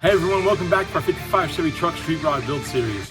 Hey everyone, welcome back to our 55 Chevy Truck Street Rod Build Series.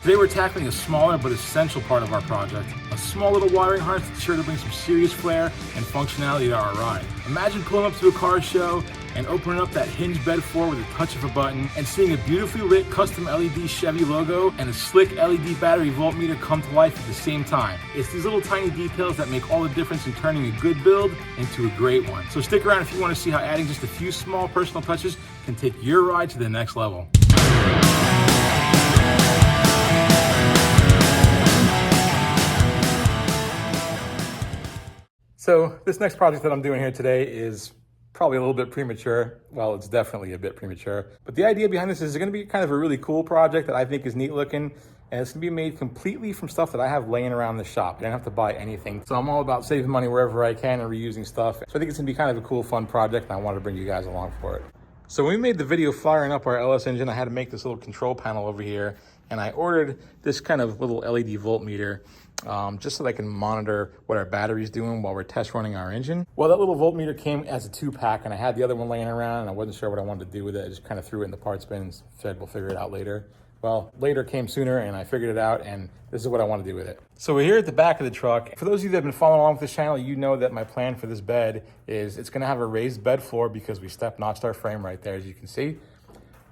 Today we're tackling a smaller but essential part of our project, a small little wiring harness that's sure to bring some serious flair and functionality to our ride. Imagine pulling up to a car show and opening up that hinged bed floor with a touch of a button and seeing a beautifully lit custom LED Chevy logo and a slick LED battery voltmeter come to life at the same time. It's these little tiny details that make all the difference in turning a good build into a great one. So stick around if you want to see how adding just a few small personal touches can take your ride to the next level. So this next project that I'm doing here today is probably a little bit premature. Well, it's definitely a bit premature. But the idea behind this is going to be kind of a really cool project that I think is neat looking. And it's going to be made completely from stuff that I have laying around the shop. I don't have to buy anything. So I'm all about saving money wherever I can and reusing stuff. So I think it's going to be kind of a cool, fun project, and I wanted to bring you guys along for it. So when we made the video firing up our LS engine, I had to make this little control panel over here. And I ordered this kind of little LED voltmeter just so that I can monitor what our battery's doing while we're test running our engine. Well, that little voltmeter came as a 2-pack, and I had the other one laying around, and I wasn't sure what I wanted to do with it. I just kind of threw it in the parts bin and said we'll figure it out later. Well, later came sooner, and I figured it out, and this is what I want to do with it. So we're here at the back of the truck. For those of you that have been following along with this channel, you know that my plan for this bed is it's going to have a raised bed floor because we step notched our frame right there, as you can see.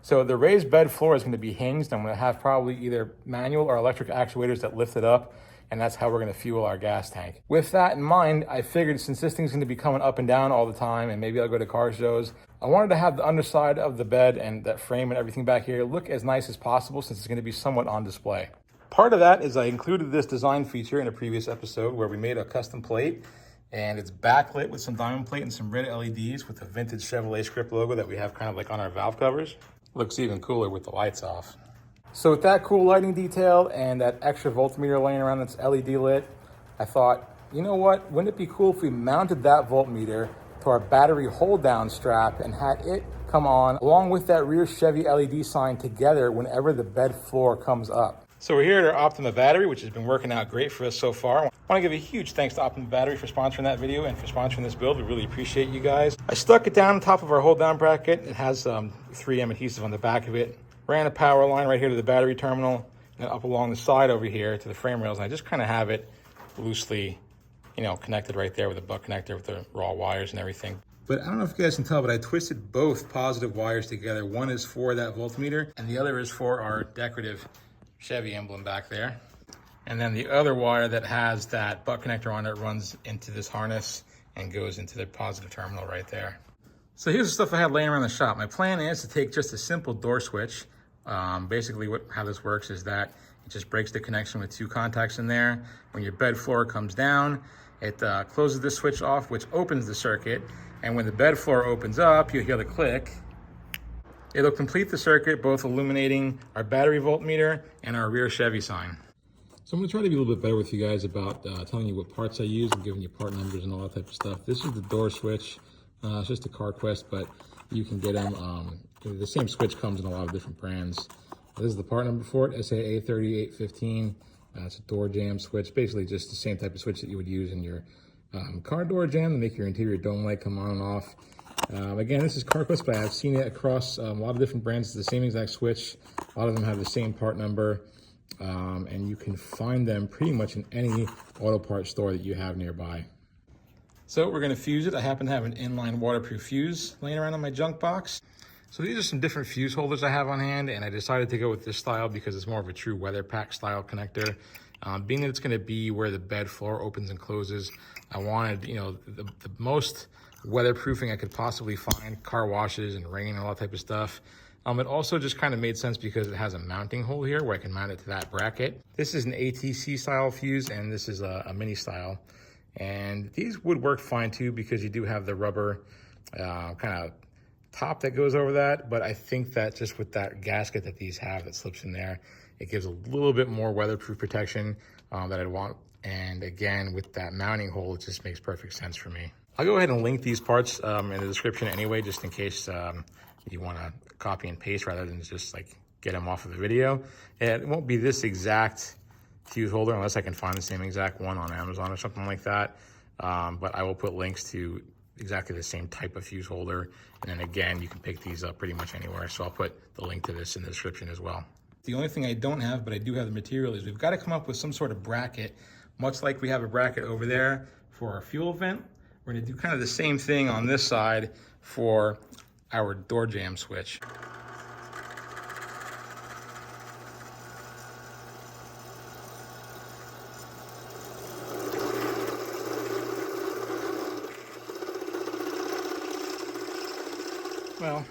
So the raised bed floor is going to be hinged. I'm going to have probably either manual or electric actuators that lift it up, and that's how we're going to fuel our gas tank. With that in mind, I figured since this thing's going to be coming up and down all the time, and maybe I'll go to car shows, I wanted to have the underside of the bed and that frame and everything back here look as nice as possible since it's going to be somewhat on display. Part of that is I included this design feature in a previous episode where we made a custom plate, and it's backlit with some diamond plate and some red LEDs with the vintage Chevrolet script logo that we have kind of like on our valve covers. Looks even cooler with the lights off. So with that cool lighting detail and that extra voltmeter laying around that's LED lit, I thought, you know what, wouldn't it be cool if we mounted that voltmeter to our battery hold down strap and had it come on along with that rear Chevy LED sign together whenever the bed floor comes up. So we're here at our Optima battery, which has been working out great for us so far. I want to give a huge thanks to Optima Battery for sponsoring that video and for sponsoring this build. We really appreciate you guys. I stuck it down on top of our hold down bracket. It has 3M adhesive on the back of it. Ran a power line right here to the battery terminal and up along the side over here to the frame rails. And I just kind of have it loosely, connected right there with a butt connector with the raw wires and everything. But I don't know if you guys can tell, but I twisted both positive wires together. One is for that voltmeter and the other is for our decorative Chevy emblem back there. And then the other wire that has that butt connector on it runs into this harness and goes into the positive terminal right there. So here's the stuff I had laying around the shop. My plan is to take just a simple door switch. Basically how this works is that it just breaks the connection with 2 contacts in there. When your bed floor comes down, it closes this switch off, which opens the circuit. And when the bed floor opens up, you'll hear the click. It'll complete the circuit, both illuminating our battery voltmeter and our rear Chevy sign. So I'm gonna try to be a little bit better with you guys about telling you what parts I use and giving you part numbers and all that type of stuff. This is the door switch. It's just a CarQuest, but you can get them. The same switch comes in a lot of different brands. This is the part number for it, SAA3815. It's a door jamb switch, basically just the same type of switch that you would use in your car door jamb to make your interior dome light come on and off. Again, this is CarQuest, but I've seen it across a lot of different brands. It's the same exact switch. A lot of them have the same part number, and you can find them pretty much in any auto parts store that you have nearby. So we're going to fuse it. I happen to have an inline waterproof fuse laying around in my junk box. So these are some different fuse holders I have on hand, and I decided to go with this style because it's more of a true weather pack style connector. Being that it's going to be where the bed floor opens and closes, I wanted, the most weatherproofing I could possibly find, car washes and rain and all that type of stuff. It also just kind of made sense because it has a mounting hole here where I can mount it to that bracket. This is an ATC style fuse, and this is a mini style. And these would work fine too because you do have the rubber kind of top that goes over that. But I think that just with that gasket that these have that slips in there, it gives a little bit more weatherproof protection that I'd want. And again, with that mounting hole, it just makes perfect sense for me. I'll go ahead and link these parts in the description anyway, just in case you want to copy and paste rather than just like get them off of the video. And it won't be this exact fuse holder, unless I can find the same exact one on Amazon or something like that. But I will put links to exactly the same type of fuse holder. And then again, you can pick these up pretty much anywhere. So I'll put the link to this in the description as well. The only thing I don't have, but I do have the material, is we've got to come up with some sort of bracket, much like we have a bracket over there for our fuel vent. We're gonna do kind of the same thing on this side for our door jamb switch. Well,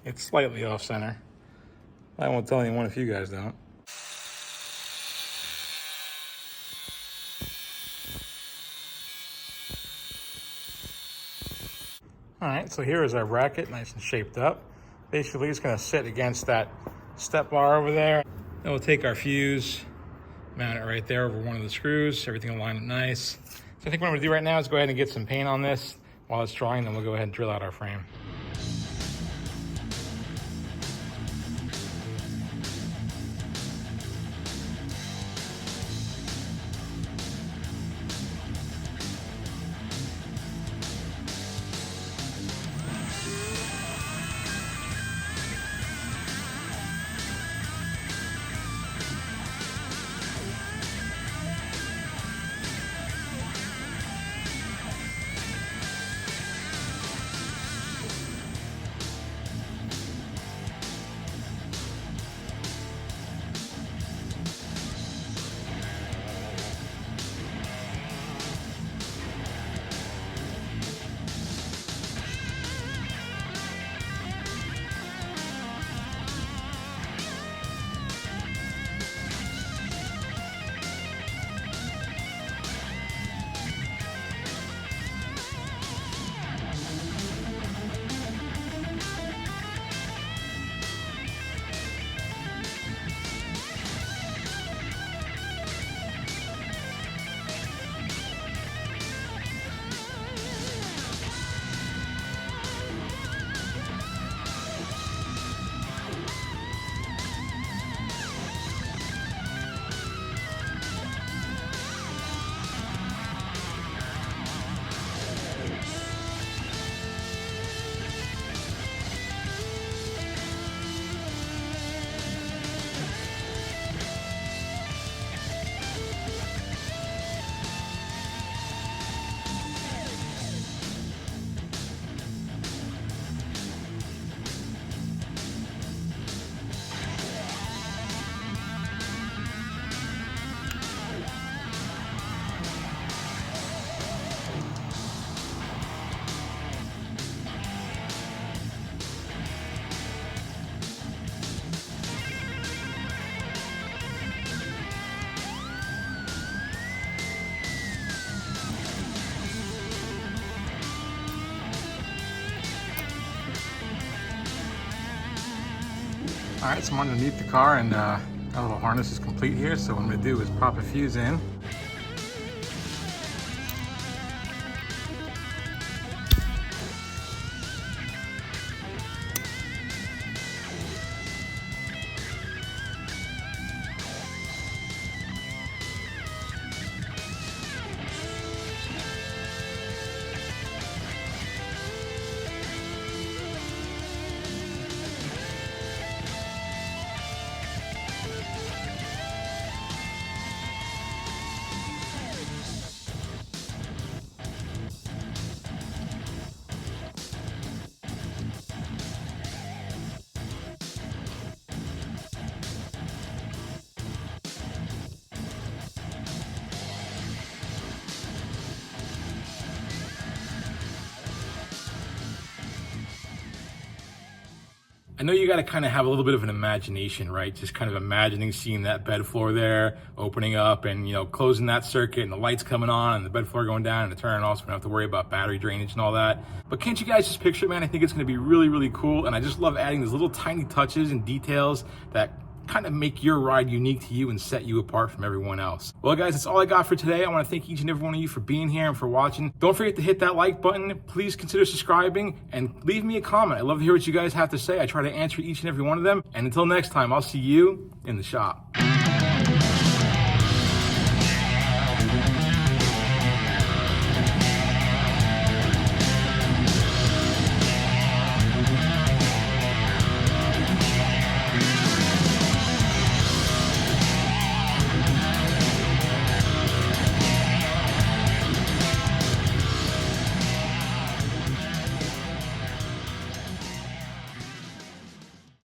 it's slightly off center. I won't tell anyone if you guys don't. All right, so here is our bracket, nice and shaped up. Basically, it's gonna sit against that step bar over there. Then we'll take our fuse, mount it right there over one of the screws, everything will line up nice. So I think what I'm gonna do right now is go ahead and get some paint on this while it's drying, then we'll go ahead and drill out our frame. All right, so I'm underneath the car and that little harness is complete here. So what I'm gonna do is pop a fuse in. I know you got to kind of have a little bit of an imagination, right? Just kind of imagining seeing that bed floor there, opening up and, closing that circuit and the lights coming on and the bed floor going down and the turning off, so we don't have to worry about battery drainage and all that. But can't you guys just picture it, man? I think it's going to be really, really cool. And I just love adding these little tiny touches and details that kind of make your ride unique to you and set you apart from everyone else. Well, guys, that's all I got for today. I want to thank each and every one of you for being here and for watching. Don't forget to hit that like button. Please consider subscribing and leave me a comment. I love to hear what you guys have to say. I try to answer each and every one of them. And until next time, I'll see you in the shop.